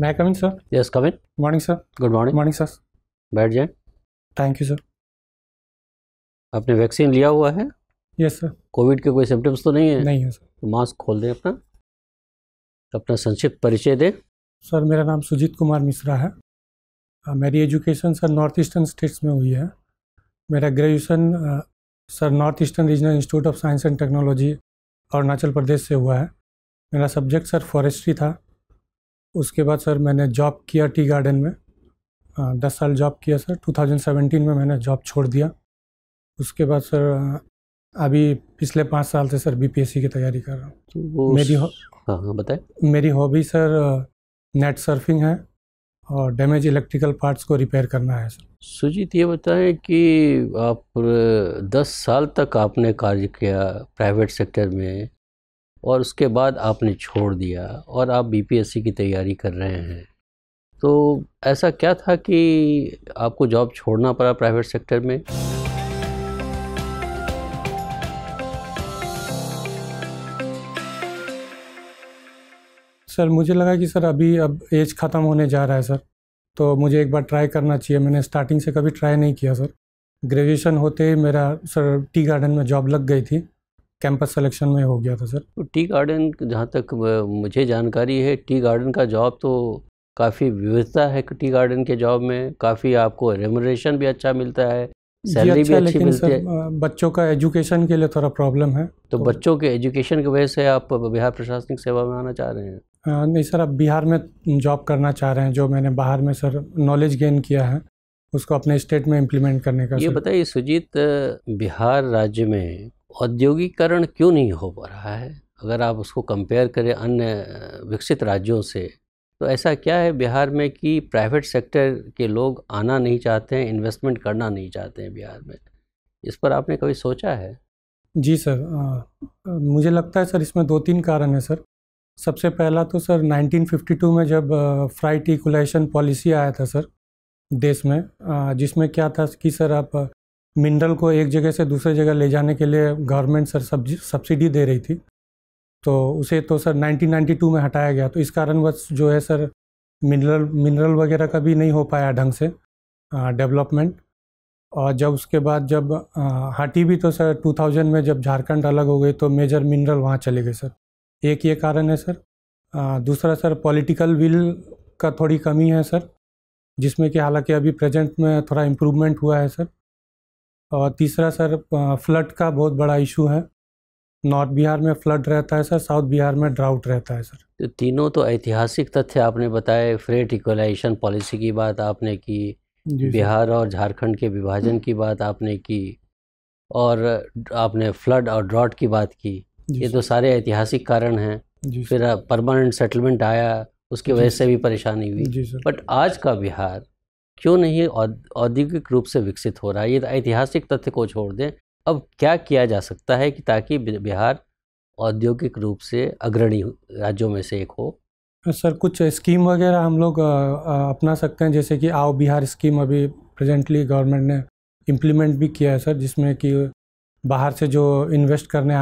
मैं coming sir. Yes come in. Morning sir. Good morning. Morning sir. बैठ जाए। Thank you sir. आपने vaccine लिया हुआ है? Yes sir. कोविड के कोई सिम्टम्स तो नहीं है? नहीं है सर। तो मास्क खोल दें अपना, अपना संक्षिप्त परिचय दें। सर मेरा नाम सुजीत कुमार मिश्रा है। मेरी education sir north eastern states में हुई है। मेरा graduation sir north eastern regional institute of science and technology Arunachal Pradesh से हुआ है। मेरा सब्जेक्ट सर फॉरेस्ट्री था। उसके बाद सर मैंने जॉब किया टी गार्डन में। 10 साल जॉब किया सर। 2017 में मैंने जॉब छोड़ दिया। उसके बाद सर अभी पिछले 5 साल से सर बीपीएससी की तैयारी कर रहा हूँ। तो हाँ बताएं। मेरी हॉबी सर नेट सर्फिंग है और डैमेज इलेक्ट्रिकल पार्ट्स को रिपेयर करना है सर। सुजीत ये बताएं कि आप 10 साल तक आपने कार्य किया प्राइवेट सेक्टर में और उसके बाद आपने छोड़ दिया और आप बीपीएससी की तैयारी कर रहे हैं, तो ऐसा क्या था कि आपको जॉब छोड़ना पड़ा प्राइवेट सेक्टर में? सर मुझे लगा कि सर अब एज ख़त्म होने जा रहा है सर, तो मुझे एक बार ट्राई करना चाहिए। मैंने स्टार्टिंग से कभी ट्राई नहीं किया सर। ग्रेजुएशन होते ही मेरा सर टी गार्डन में जॉब लग गई थी। कैंपस सिलेक्शन में हो गया था सर। तो टी गार्डन, जहाँ तक मुझे जानकारी है, टी गार्डन का जॉब तो काफ़ी विविधता है। टी गार्डन के जॉब में काफ़ी आपको रेमुनरेशन भी अच्छा मिलता है, सैलरी भी अच्छी मिलती है। बच्चों का एजुकेशन के लिए थोड़ा प्रॉब्लम है। तो बच्चों के एजुकेशन की वजह से आप बिहार प्रशासनिक सेवा में आना चाह रहे हैं? नहीं सर, अब बिहार में जॉब करना चाह रहे हैं। जो मैंने बाहर में सर नॉलेज गेन किया है उसको अपने स्टेट में इम्प्लीमेंट करने का। ये बताइए सुजीत, बिहार राज्य में औद्योगिकरण क्यों नहीं हो पा रहा है? अगर आप उसको कंपेयर करें अन्य विकसित राज्यों से, तो ऐसा क्या है बिहार में कि प्राइवेट सेक्टर के लोग आना नहीं चाहते हैं, इन्वेस्टमेंट करना नहीं चाहते हैं बिहार में? इस पर आपने कभी सोचा है? जी सर, मुझे लगता है सर इसमें 2-3 कारण है सर। सबसे पहला तो सर 1952 में जब फ्राइट इक्वलाइजेशन पॉलिसी आया था सर देश में, जिसमें क्या था कि सर आप मिनरल को एक जगह से दूसरे जगह ले जाने के लिए गवर्नमेंट सर सब्सिडी दे रही थी, तो उसे तो सर 1992 में हटाया गया। तो इस कारणवश जो है सर मिनरल वगैरह का भी नहीं हो पाया ढंग से डेवलपमेंट। और जब उसके बाद जब हटी भी तो सर 2000 में जब झारखंड अलग हो गई तो मेजर मिनरल वहाँ चले गए सर। एक ये कारण है सर। दूसरा सर पॉलिटिकल विल का थोड़ी कमी है सर, जिसमें कि हालांकि अभी प्रेजेंट में थोड़ा इम्प्रूवमेंट हुआ है सर। और तीसरा सर फ्लड का बहुत बड़ा इशू है। नॉर्थ बिहार में फ्लड रहता है सर, साउथ बिहार में ड्राउट रहता है सर। तो तीनों तो ऐतिहासिक तथ्य आपने बताए। फ्रेट इक्वलाइजेशन पॉलिसी की बात आपने की, बिहार और झारखंड के विभाजन की बात आपने की, और आपने फ्लड और ड्रॉट की बात की। ये तो सारे ऐतिहासिक कारण हैं। फिर परमानेंट सेटलमेंट आया, उसकी वजह से भी परेशानी हुई। बट आज का बिहार क्यों नहीं औद्योगिक रूप से विकसित हो रहा है? ये ऐतिहासिक तथ्य को छोड़ दें, अब क्या किया जा सकता है कि ताकि बिहार औद्योगिक रूप से अग्रणी राज्यों में से एक हो? सर कुछ स्कीम वगैरह हम लोग अपना सकते हैं, जैसे कि आओ बिहार स्कीम अभी प्रेजेंटली गवर्नमेंट ने इम्प्लीमेंट भी किया है सर, जिसमें कि बाहर से जो इन्वेस्ट करने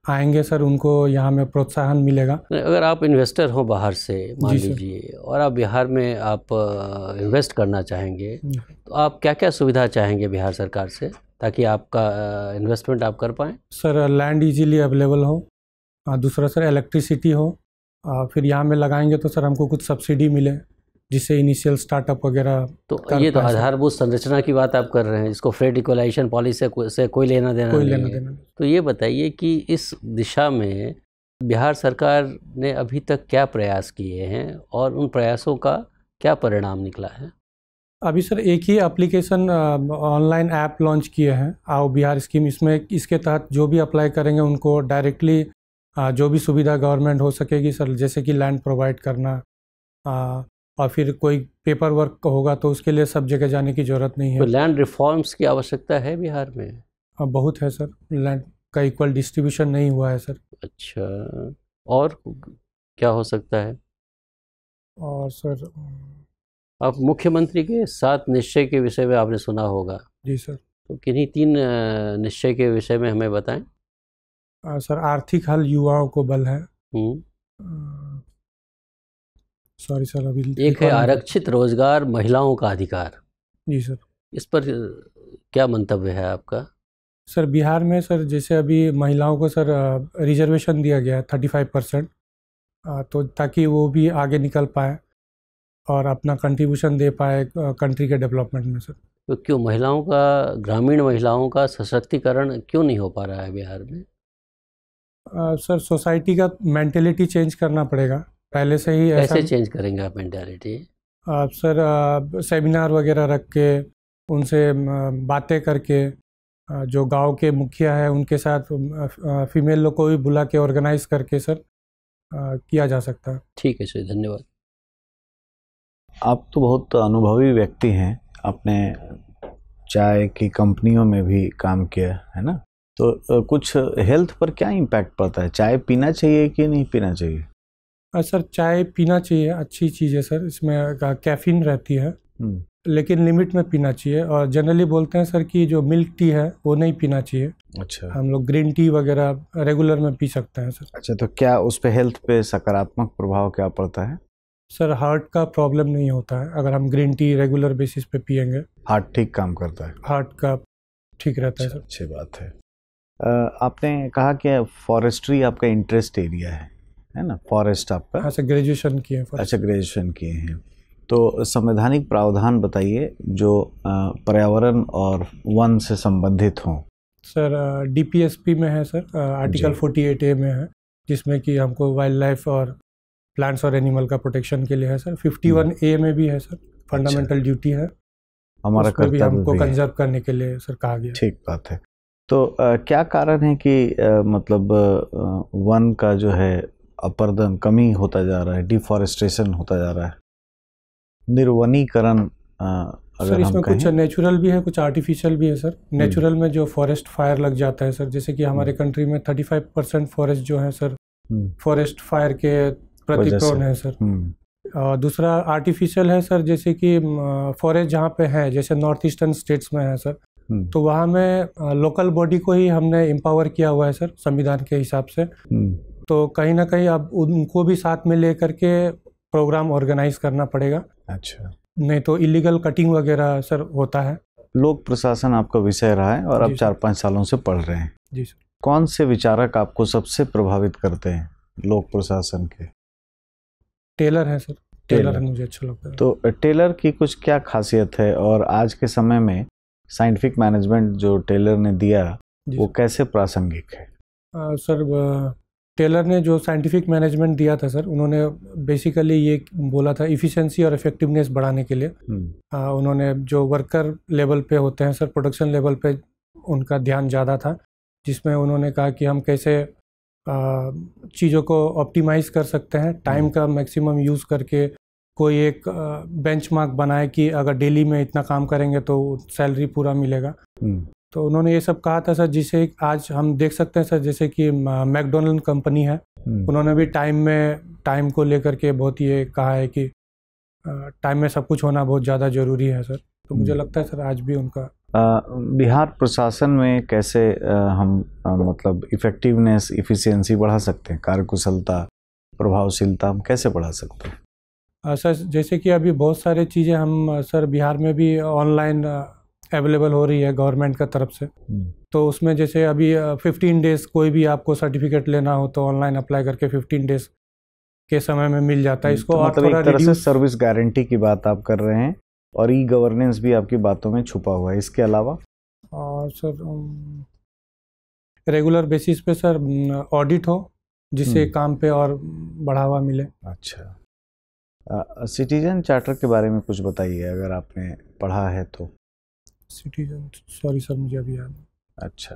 आएंगे सर उनको यहाँ में प्रोत्साहन मिलेगा। अगर आप इन्वेस्टर हो बाहर से मान लीजिए और आप बिहार में आप इन्वेस्ट करना चाहेंगे, तो आप क्या क्या सुविधा चाहेंगे बिहार सरकार से ताकि आपका इन्वेस्टमेंट आप कर पाएँ? सर लैंड इजीली अवेलेबल हो। दूसरा सर इलेक्ट्रिसिटी हो। फिर यहाँ में लगाएंगे तो सर हमको कुछ सब्सिडी मिले जिससे इनिशियल स्टार्टअप वगैरह। तो ये तो आधारभूत संरचना की बात आप कर रहे हैं, जिसको फ्रेट इक्वलाइजेशन पॉलिसी से कोई लेना देना नहीं है। तो ये बताइए कि इस दिशा में बिहार सरकार ने अभी तक क्या प्रयास किए हैं और उन प्रयासों का क्या परिणाम निकला है? अभी सर एक ही एप्लीकेशन ऑनलाइन ऐप लॉन्च किए हैं, आओ बिहार स्कीम। इसके तहत जो भी अप्लाई करेंगे उनको डायरेक्टली जो भी सुविधा गवर्नमेंट हो सकेगी सर, जैसे कि लैंड प्रोवाइड करना, और फिर कोई पेपर वर्क होगा तो उसके लिए सब जगह जाने की ज़रूरत नहीं है। तो लैंड रिफॉर्म्स की आवश्यकता है बिहार में? बहुत है सर, लैंड का इक्वल डिस्ट्रीब्यूशन नहीं हुआ है सर। अच्छा, और क्या हो सकता है? और सर आप मुख्यमंत्री के 7 निश्चय के विषय में आपने सुना होगा। जी सर। तो किन्हीं 3 निश्चय के विषय में हमें बताएं। सर आर्थिक हल युवाओं को बल है। सॉरी सर, अभी एक है आरक्षित रोजगार महिलाओं का अधिकार। जी सर। इस पर क्या मंतव्य है आपका? सर बिहार में सर जैसे अभी महिलाओं को सर रिजर्वेशन दिया गया है 35%, तो ताकि वो भी आगे निकल पाए और अपना कंट्रीब्यूशन दे पाए कंट्री के डेवलपमेंट में सर। तो क्यों महिलाओं का, ग्रामीण महिलाओं का सशक्तिकरण क्यों नहीं हो पा रहा है बिहार में? सर सोसाइटी का मेंटेलिटी चेंज करना पड़ेगा पहले से ही। कैसे चेंज करेंगे आप मेंटेलिटी? सर सेमिनार वगैरह रख के, उनसे बातें करके, जो गांव के मुखिया है उनके साथ फीमेल लोग को भी बुला के ऑर्गेनाइज करके सर किया जा सकता है। ठीक है सर, धन्यवाद। आप तो बहुत अनुभवी व्यक्ति हैं, आपने चाय की कंपनियों में भी काम किया है ना, तो कुछ हेल्थ पर क्या इम्पैक्ट पड़ता है? चाय पीना चाहिए कि नहीं पीना चाहिए? सर चाय पीना चाहिए, अच्छी चीज़ है सर, इसमें कैफीन रहती है लेकिन लिमिट में पीना चाहिए। और जनरली बोलते हैं सर कि जो मिल्क टी है वो नहीं पीना चाहिए। अच्छा। हम लोग ग्रीन टी वगैरह रेगुलर में पी सकते हैं सर। अच्छा, तो क्या उस पे हेल्थ पे सकारात्मक प्रभाव क्या पड़ता है? सर हार्ट का प्रॉब्लम नहीं होता है अगर हम ग्रीन टी रेगुलर बेसिस पे पियेंगे। हार्ट ठीक काम करता है? हार्ट का ठीक रहता है सर। अच्छी बात है। आपने कहा कि फॉरेस्ट्री आपका इंटरेस्ट एरिया है ना? फॉरेस्ट आपका? हाँ सर, ग्रेजुएशन किए हैं। अच्छा, ग्रेजुएशन किए हैं। तो संवैधानिक प्रावधान बताइए जो पर्यावरण और वन से संबंधित हों। सर DPSP में है सर, आर्टिकल 48A में है, जिसमें कि हमको वाइल्ड लाइफ और प्लांट्स और एनिमल का प्रोटेक्शन के लिए है सर। 51A में भी है सर, फंडामेंटल ड्यूटी है, हमारा कर्तव्य हमको कंजर्व करने के लिए सर कहा गया। ठीक बात है। तो क्या कारण है कि मतलब वन का जो है अपरदन कमी होता जा रहा है, डिफॉरेस्टेशन होता जा रहा है, निर्वनीकरण? सर इसमें कुछ नेचुरल भी है, कुछ आर्टिफिशियल भी है सर। नेचुरल में जो फॉरेस्ट फायर लग जाता है सर, जैसे कि हमारे कंट्री में 35% फॉरेस्ट जो है सर फॉरेस्ट फायर के प्रति प्रोन है सर। और दूसरा आर्टिफिशियल है सर, जैसे कि फॉरेस्ट जहाँ पे है, जैसे नॉर्थ ईस्टर्न स्टेट्स में है सर, तो वहाँ में लोकल बॉडी को ही हमने एम्पावर किया हुआ है सर संविधान के हिसाब से। तो कहीं ना कहीं अब उनको भी साथ में ले करके प्रोग्राम ऑर्गेनाइज करना पड़ेगा। अच्छा, नहीं तो इलीगल कटिंग वगैरह सर होता है। लोक प्रशासन आपका विषय रहा है और आप 4-5 सालों से पढ़ रहे हैं। जी सर। कौन से विचारक आपको सबसे प्रभावित करते हैं लोक प्रशासन के? टेलर है सर, टेलर मुझे अच्छा लगता है। तो टेलर की कुछ क्या खासियत है और आज के समय में साइंटिफिक मैनेजमेंट जो टेलर ने दिया वो कैसे प्रासंगिक है? सर टेलर ने जो साइंटिफिक मैनेजमेंट दिया था सर, उन्होंने बेसिकली ये बोला था इफ़िशिएंसी और इफेक्टिवनेस बढ़ाने के लिए। उन्होंने जो वर्कर लेवल पे होते हैं सर, प्रोडक्शन लेवल पे उनका ध्यान ज़्यादा था, जिसमें उन्होंने कहा कि हम कैसे चीज़ों को ऑप्टिमाइज़ कर सकते हैं, टाइम का मैक्सिमम यूज़ करके कोई एक बेंचमार्क बनाए कि अगर डेली में इतना काम करेंगे तो सैलरी पूरा मिलेगा। तो उन्होंने ये सब कहा था सर, जिसे आज हम देख सकते हैं सर, जैसे कि मैकडोनल्ड कंपनी है, उन्होंने भी टाइम को लेकर के बहुत ये कहा है कि टाइम में सब कुछ होना बहुत ज़्यादा ज़रूरी है सर। तो मुझे लगता है सर आज भी उनका बिहार प्रशासन में कैसे हम मतलब इफ़ेक्टिवनेस, इफ़िशियंसी बढ़ा सकते हैं, कार्यकुशलता, प्रभावशीलता हम कैसे बढ़ा सकते हैं? सर जैसे कि अभी बहुत सारी चीज़ें हम सर बिहार में भी ऑनलाइन अवेलेबल हो रही है गवर्नमेंट का तरफ से। तो उसमें जैसे अभी 15 डेज़ कोई भी आपको सर्टिफिकेट लेना हो तो ऑनलाइन अप्लाई करके 15 डेज़ के समय में मिल जाता है इसको। तो मतलब एक तरह से सर्विस गारंटी की बात आप कर रहे हैं और ई गवर्नेंस भी आपकी बातों में छुपा हुआ है। इसके अलावा और सर रेगुलर बेसिस पे सर ऑडिट हो, जिससे काम पे और बढ़ावा मिले। अच्छा, सिटीजन चार्टर के बारे में कुछ बताइए अगर आपने पढ़ा है तो। सिटीजन, सॉरी सर मुझे अभी याद। अच्छा,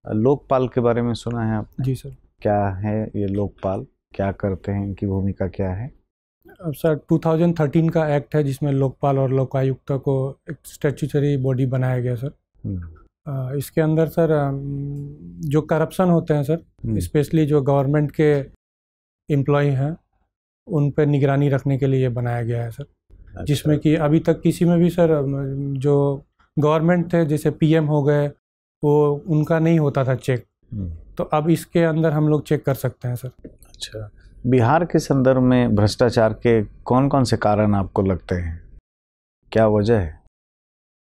लोकपाल के बारे में सुना है आपने? जी सर। क्या है ये लोकपाल, क्या करते हैं, इनकी भूमिका क्या है? अब सर 2013 का एक्ट है जिसमें लोकपाल और लोकायुक्त को एक स्टैट्यूटरी बॉडी बनाया गया सर। इसके अंदर सर जो करप्शन होते हैं सर, स्पेशली जो गवर्नमेंट के एम्प्लॉय हैं उन पर निगरानी रखने के लिए बनाया गया है सर। अच्छा। जिसमें कि अभी तक किसी में भी सर जो गवर्नमेंट थे जैसे PM हो गए, वो उनका नहीं होता था चेक, तो अब इसके अंदर हम लोग चेक कर सकते हैं सर। अच्छा, बिहार के संदर्भ में भ्रष्टाचार के कौन कौन से कारण आपको लगते हैं, क्या वजह है?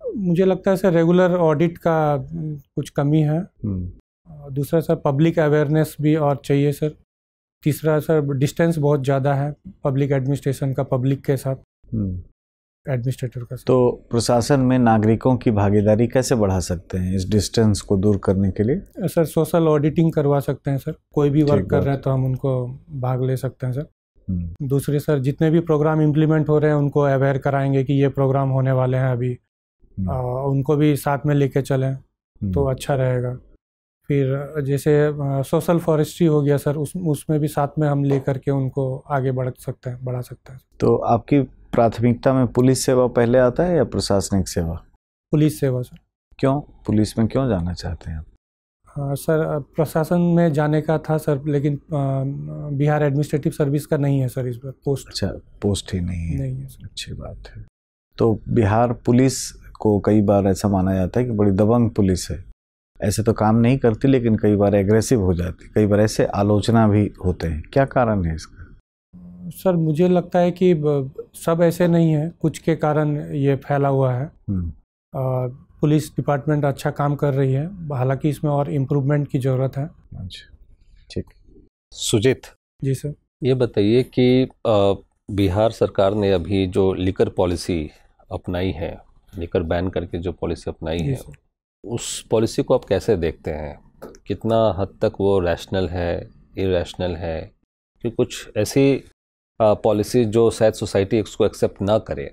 मुझे लगता है सर रेगुलर ऑडिट का कुछ कमी है। दूसरा सर पब्लिक अवेयरनेस भी और चाहिए सर। तीसरा सर डिस्टेंस बहुत ज़्यादा है पब्लिक एडमिनिस्ट्रेशन का पब्लिक के साथ, एडमिनिस्ट्रेटर का साथ। तो प्रशासन में नागरिकों की भागीदारी कैसे बढ़ा सकते हैं इस डिस्टेंस को दूर करने के लिए? सर सोशल ऑडिटिंग करवा सकते हैं सर। कोई भी वर्क कर रहे हैं तो हम उनको भाग ले सकते हैं सर। दूसरे सर जितने भी प्रोग्राम इम्प्लीमेंट हो रहे हैं उनको अवेयर कराएंगे कि ये प्रोग्राम होने वाले हैं अभी, उनको भी साथ में लेके चलें तो अच्छा रहेगा। फिर जैसे सोशल फॉरेस्ट्री हो गया सर, उसमें भी साथ में हम लेकर के उनको आगे बढ़ा सकते हैं। तो आपकी प्राथमिकता में पुलिस सेवा पहले आता है या प्रशासनिक सेवा? पुलिस सेवा सर। क्यों पुलिस में क्यों जाना चाहते हैं आप? हाँ सर, प्रशासन में जाने का था सर, लेकिन बिहार एडमिनिस्ट्रेटिव सर्विस का नहीं है सर इस बार पोस्ट। अच्छा, पोस्ट ही नहीं है सर। अच्छी बात है। तो बिहार पुलिस को कई बार ऐसा माना जाता है कि बड़ी दबंग पुलिस है, ऐसे तो काम नहीं करती लेकिन कई बार एग्रेसिव हो जाती, कई बार ऐसे आलोचना भी होते हैं, क्या कारण है इसका? सर मुझे लगता है कि सब ऐसे नहीं है, कुछ के कारण ये फैला हुआ है। पुलिस डिपार्टमेंट अच्छा काम कर रही है, हालांकि इसमें और इम्प्रूवमेंट की ज़रूरत है। अच्छा, ठीक। सुजीत जी सर, ये बताइए कि बिहार सरकार ने अभी जो लिकर पॉलिसी अपनाई है, लिकर बैन करके जो पॉलिसी अपनाई है, उस पॉलिसी को आप कैसे देखते हैं? कितना हद तक वो रैशनल है, इरैशनल है? कि कुछ ऐसी पॉलिसी जो शायद सोसाइटी उसको एक्सेप्ट ना करे,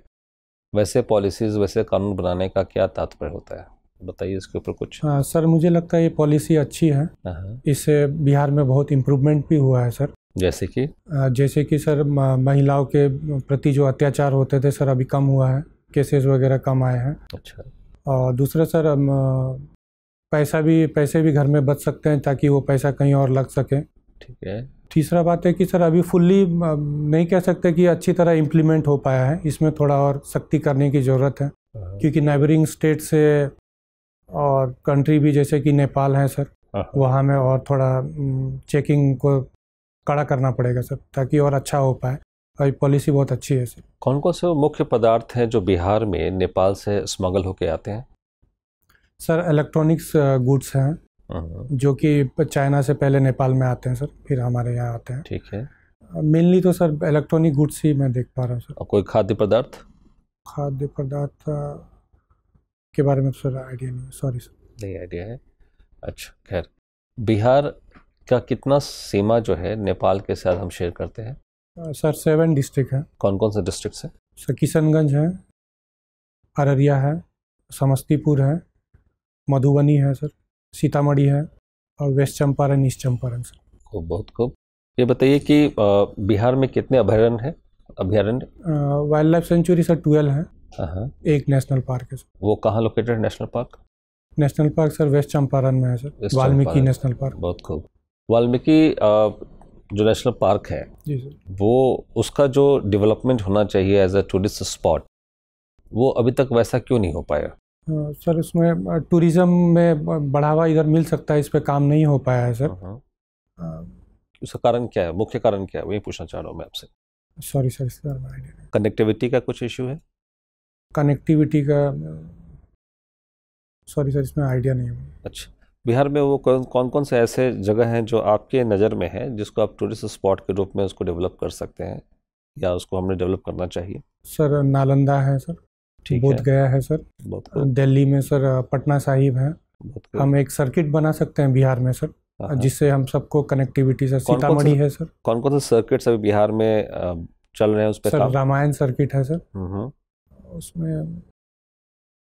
वैसे पॉलिसीज़ वैसे कानून बनाने का क्या तात्पर्य होता है, बताइए इसके ऊपर कुछ। हाँ सर, मुझे लगता है ये पॉलिसी अच्छी है, इससे बिहार में बहुत इम्प्रूवमेंट भी हुआ है सर। जैसे कि सर महिलाओं के प्रति जो अत्याचार होते थे सर, अभी कम हुआ है, केसेस वगैरह कम आए हैं। अच्छा। और दूसरा सर पैसे भी घर में बच सकते हैं ताकि वो पैसा कहीं और लग सके। ठीक है। तीसरा बात है कि सर अभी फुल्ली नहीं कह सकते कि अच्छी तरह इम्प्लीमेंट हो पाया है, इसमें थोड़ा और सख्ती करने की ज़रूरत है, क्योंकि नेबरिंग स्टेट से और कंट्री भी जैसे कि नेपाल है सर, वहाँ में और थोड़ा चेकिंग को कड़ा करना पड़ेगा सर, ताकि और अच्छा हो पाए। और पॉलिसी बहुत अच्छी है सर। कौन कौन से मुख्य पदार्थ हैं जो बिहार में नेपाल से स्मगल होके आते हैं? सर इलेक्ट्रॉनिक्स गुड्स हैं जो कि चाइना से पहले नेपाल में आते हैं सर, फिर हमारे यहाँ आते हैं। ठीक है। मेनली तो सर इलेक्ट्रॉनिक गुड्स ही मैं देख पा रहा हूँ सर। और कोई खाद्य पदार्थ? खाद्य पदार्थ के बारे में सर आइडिया नहीं है, सॉरी सर। नहीं आइडिया है। अच्छा, खैर, बिहार का कितना सीमा जो है नेपाल के साथ हम शेयर करते हैं? सर 7 डिस्ट्रिक्ट हैं। कौन कौन से डिस्ट्रिक्ट हैं? सर किशनगंज है, अररिया है, समस्तीपुर है, मधुबनी है सर, सीतामढ़ी है और west Champaran, east Champaran sir. खूब, बहुत खूब। ये बताइए कि बिहार में कितने अभयारण्य? वाइल्ड लाइफ सेंचुरी सर 12 है, एक नेशनल पार्क है सर। वो कहाँ लोकेटेड है national park? National park sir west Champaran में है सर, वाल्मीकि नेशनल पार्क। बहुत खूब। वाल्मीकि जो नेशनल पार्क है जी सर, वो उसका जो डेवलपमेंट होना चाहिए एज अ टूरिस्ट स्पॉट, वो अभी तक वैसा क्यों नहीं हो पाया? सर उसमें टूरिज्म में बढ़ावा इधर मिल सकता है, इस पे काम नहीं हो पाया है सर। उसका कारण क्या है, मुख्य कारण क्या है, वही पूछना चाह रहा हूँ मैं आपसे। सॉरी सर, इसका आइडिया नहीं। कनेक्टिविटी का कुछ इशू है? कनेक्टिविटी का सॉरी सर, इसमें आइडिया नहीं है। अच्छा, बिहार में वो कौन कौन से ऐसे जगह हैं जो आपके नज़र में है जिसको आप टूरिस्ट स्पॉट के रूप में उसको डेवलप कर सकते हैं या उसको हमें डेवलप करना चाहिए? सर नालंदा है सर, बोध गया है सर, दिल्ली में सर पटना साहिब है। हम एक सर्किट बना सकते हैं बिहार में सर, जिससे हम सबको कनेक्टिविटी से। सीतामढ़ी है सर। कौन कौन से सर्किट्स अभी बिहार में चल रहे हैं उस पर? सर रामायण सर्किट है सर, उसमें,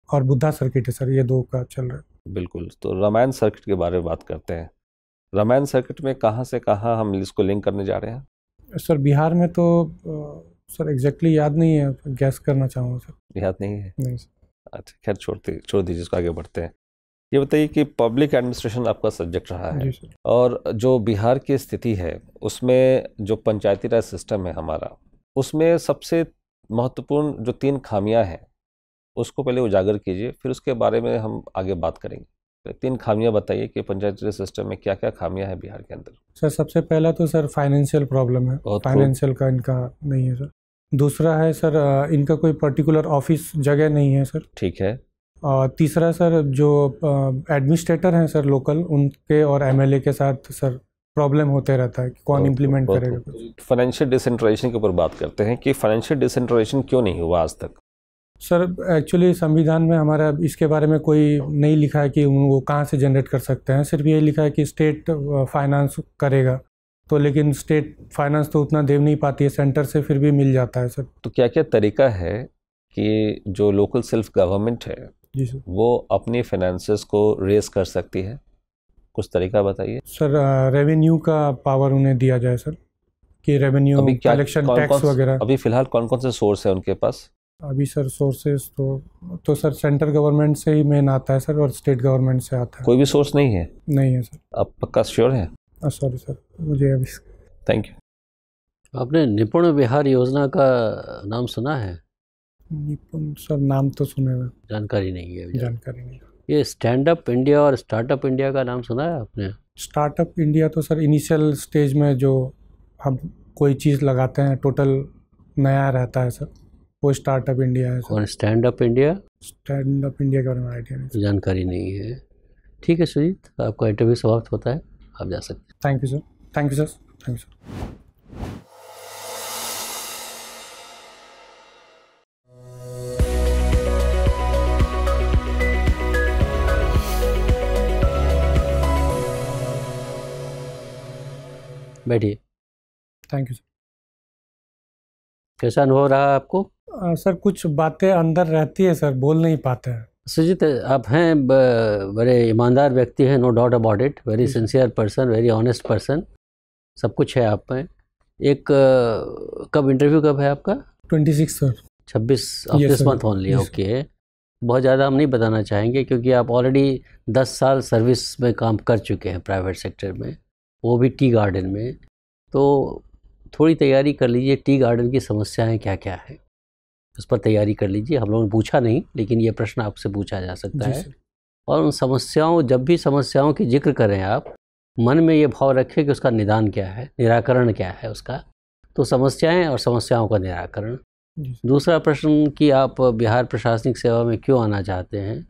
और बुद्धा सर्किट है सर, ये 2 का चल रहा है। बिल्कुल, तो रामायण सर्किट के बारे में बात करते हैं। रामायण सर्किट में कहाँ से कहाँ हम इसको लिंक करने जा रहे हैं? सर बिहार में तो सर एग्जैक्टली याद नहीं है, गैस करना चाहूँगा सर। याद नहीं है? नहीं सर। अच्छा, खैर छोड़ दीजिए इसको, आगे बढ़ते हैं। ये बताइए कि पब्लिक एडमिनिस्ट्रेशन आपका सब्जेक्ट रहा है, और जो बिहार की स्थिति है उसमें जो पंचायती राज सिस्टम है हमारा, उसमें सबसे महत्वपूर्ण जो 3 खामियां हैं उसको पहले उजागर कीजिए, फिर उसके बारे में हम आगे बात करेंगे। 3 खामियां बताइए कि पंचायती राज सिस्टम में क्या क्या खामियां हैं बिहार के अंदर। सर सबसे पहला तो सर फाइनेंशियल प्रॉब्लम है, फाइनेंशियल का इनका नहीं है सर। दूसरा है सर इनका कोई पर्टिकुलर ऑफिस जगह नहीं है सर। ठीक है। और तीसरा सर जो एडमिनिस्ट्रेटर हैं सर लोकल, उनके और एमएलए के साथ सर प्रॉब्लम होते रहता है कि कौन इम्प्लीमेंट करेगा। फाइनेंशियल डिसेंट्रलाइजेशन के ऊपर बात करते हैं कि फाइनेंशियल डिसेंट्रलाइजेशन क्यों नहीं हुआ आज तक। सर एक्चुअली संविधान में हमारा इसके बारे में कोई नहीं लिखा है कि वो कहाँ से जनरेट कर सकते हैं, सिर्फ ये लिखा है कि स्टेट फाइनेंस करेगा। तो लेकिन स्टेट फाइनेंस तो उतना दे नहीं पाती है, सेंटर से फिर भी मिल जाता है सर। तो क्या क्या तरीका है कि जो लोकल सेल्फ गवर्नमेंट है जी सर वो अपनी फाइनेंसेस को रेस कर सकती है, कुछ तरीका बताइए। सर रेवेन्यू का पावर उन्हें दिया जाए सर, कि रेवेन्यू कलेक्शन टैक्स वगैरह। अभी फिलहाल कौन कौन से सोर्स है उनके पास? अभी सर सोर्सेज तो सर सेंट्रल गवर्नमेंट से ही मेन आता है सर, और स्टेट गवर्नमेंट से आता है। कोई भी सोर्स नहीं है? नहीं है सर। आप पक्का श्योर हैं? सॉरी सर, मुझे अभी। Thank you. आपने निपुण बिहार योजना का नाम सुना है? निपुण सर नाम तो सुने हुए, जानकारी नहीं है। जानकारी नहीं। ये स्टैंड अप इंडिया और स्टार्टअप इंडिया का नाम सुना है आपने? स्टार्टअप इंडिया तो सर इनिशियल स्टेज में जो हम कोई चीज़ लगाते हैं टोटल नया रहता है सर, वो स्टार्टअप इंडिया है सर। और stand up India? Stand up India के बारे में आइडिया नहीं, जानकारी नहीं है। ठीक है सुजीत, आपका इंटरव्यू समाप्त होता है, आप जा सकते हैं। Thank you sir. Thank you sir. Thank you sir. बैठिए। Thank you sir. कैसा अनुभव रहा आपको? सर कुछ बातें अंदर रहती है सर, बोल नहीं पाते हैं। सुजीत, आप हैं बड़े ईमानदार व्यक्ति हैं, no doubt about it, very sincere person, very honest person, सब कुछ है आप में। एक कब इंटरव्यू कब है आपका? 26 sir. 26 of this month only. Okay, बहुत ज़्यादा हम नहीं बताना चाहेंगे क्योंकि आप ऑलरेडी 10 साल सर्विस में काम कर चुके हैं प्राइवेट सेक्टर में, वो भी टी गार्डन में। तो थोड़ी तैयारी कर लीजिए, टी गार्डन की समस्याएं क्या क्या है उस पर तैयारी कर लीजिए। हम लोगों ने पूछा नहीं, लेकिन ये प्रश्न आपसे पूछा जा सकता है। और उन समस्याओं, जब भी समस्याओं की जिक्र करें आप, मन में ये भाव रखें कि उसका निदान क्या है, निराकरण क्या है उसका। तो समस्याएं और समस्याओं का निराकरण। दूसरा प्रश्न कि आप बिहार प्रशासनिक सेवा में क्यों आना चाहते हैं,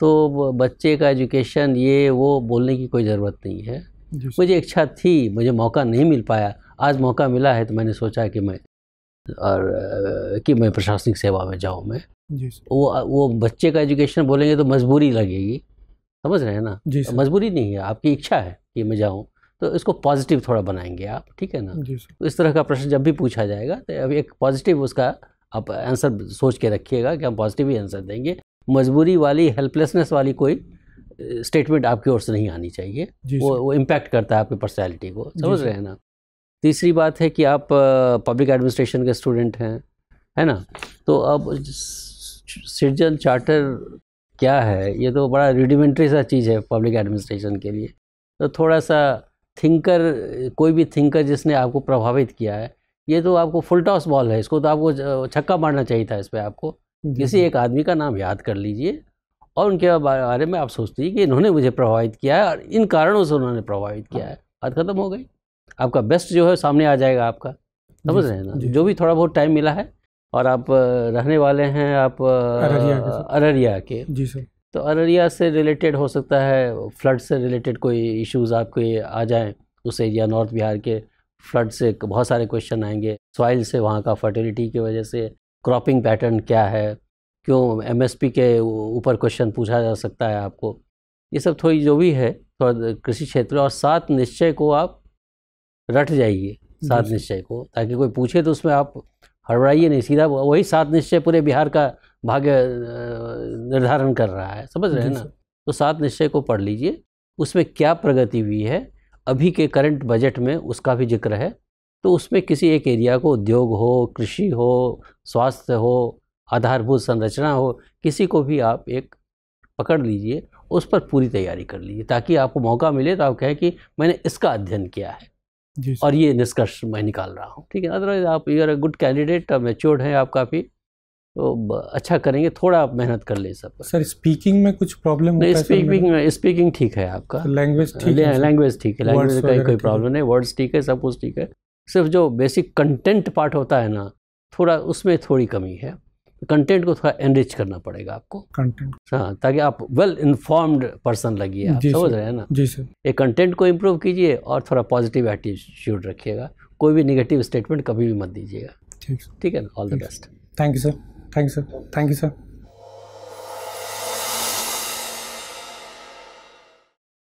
तो बच्चे का एजुकेशन ये वो बोलने की कोई ज़रूरत नहीं है। मुझे इच्छा थी, मुझे मौका नहीं मिल पाया, आज मौका मिला है तो मैंने सोचा कि मैं प्रशासनिक सेवा में जाऊं। मैं वो बच्चे का एजुकेशन बोलेंगे तो मजबूरी लगेगी, समझ रहे हैं ना? मजबूरी नहीं है, आपकी इच्छा है कि मैं जाऊं, तो इसको पॉजिटिव थोड़ा बनाएंगे आप, ठीक है ना? तो इस तरह का प्रश्न जब भी पूछा जाएगा तो अभी एक पॉजिटिव उसका आप आंसर सोच के रखिएगा कि हम पॉजिटिव ही आंसर देंगे। मजबूरी वाली, हेल्पलेसनेस वाली कोई स्टेटमेंट आपकी ओर से नहीं आनी चाहिए, वो इम्पैक्ट करता है आपकी पर्सनैलिटी को, समझ रहे हैं ना? तीसरी बात है कि आप पब्लिक एडमिनिस्ट्रेशन के स्टूडेंट हैं, है ना? तो अब सिटीजन चार्टर क्या है, ये तो बड़ा रूडिमेंट्री सा चीज़ है पब्लिक एडमिनिस्ट्रेशन के लिए। तो थोड़ा सा थिंकर, कोई भी थिंकर जिसने आपको प्रभावित किया है, ये तो आपको फुल टॉस बॉल है, इसको तो आपको छक्का मारना चाहिए था। इस पर आपको किसी एक आदमी का नाम याद कर लीजिए और उनके बारे में आप सोचते हैं कि इन्होंने मुझे प्रभावित किया है और इन कारणों से उन्होंने प्रभावित किया है। बात खत्म हो गई, आपका बेस्ट जो है सामने आ जाएगा आपका, समझ रहे हैं ना? जो भी थोड़ा बहुत टाइम मिला है, और आप रहने वाले हैं आप अररिया के। जी सर। तो अररिया से रिलेटेड हो सकता है फ्लड से रिलेटेड कोई इश्यूज़ आपके आ जाएं उस एरिया, नॉर्थ बिहार के फ्लड से बहुत सारे क्वेश्चन आएंगे, सॉइल से, वहाँ का फर्टिलिटी की वजह से, क्रॉपिंग पैटर्न क्या है, क्यों एमएसपी के ऊपर क्वेश्चन पूछा जा सकता है आपको। ये सब थोड़ी जो भी है थोड़ा कृषि क्षेत्र, और 7 निश्चय को आप रट जाइए, 7 निश्चय को, ताकि कोई पूछे तो उसमें आप हड़बड़ाइए नहीं, सीधा वही 7 निश्चय पूरे बिहार का भाग्य निर्धारण कर रहा है, समझ रहे हैं ना? तो 7 निश्चय को पढ़ लीजिए, उसमें क्या प्रगति हुई है अभी के करंट बजट में, उसका भी जिक्र है। तो उसमें किसी एक एरिया को, उद्योग हो, कृषि हो, स्वास्थ्य हो, आधारभूत संरचना हो, किसी को भी आप एक पकड़ लीजिए, उस पर पूरी तैयारी कर लीजिए, ताकि आपको मौका मिले तो आप कहें कि मैंने इसका अध्ययन किया है और ये निष्कर्ष मैं निकाल रहा हूँ, ठीक है? अदरवाइज आप, you are a good candidate, matured हैं आप काफ़ी, तो अच्छा करेंगे, थोड़ा आप मेहनत कर ले सब। सर स्पीकिंग में कुछ प्रॉब्लम होता नहीं, स्पीकिंग ठीक है आपका, लैंग्वेज ठीक है, लैंग्वेज ठीक है, लैंग्वेज का कोई प्रॉब्लम नहीं, वर्ड्स ठीक है, सब कुछ ठीक है। सिर्फ जो बेसिक कंटेंट पार्ट होता है ना, थोड़ा उसमें थोड़ी कमी है। कंटेंट को थोड़ा एनरिच करना पड़ेगा आपको, कंटेंट, हाँ, ताकि आप वेल इन्फॉर्म्ड पर्सन लगिए। आप समझ रहे हैं ना? जी सर। एक कंटेंट को इम्प्रूव कीजिए और थोड़ा पॉजिटिव एटीट्यूड रखिएगा, कोई भी नेगेटिव स्टेटमेंट कभी भी मत दीजिएगा। ठीक है ना? All the best. Thank you sir, thank you sir, thank you sir.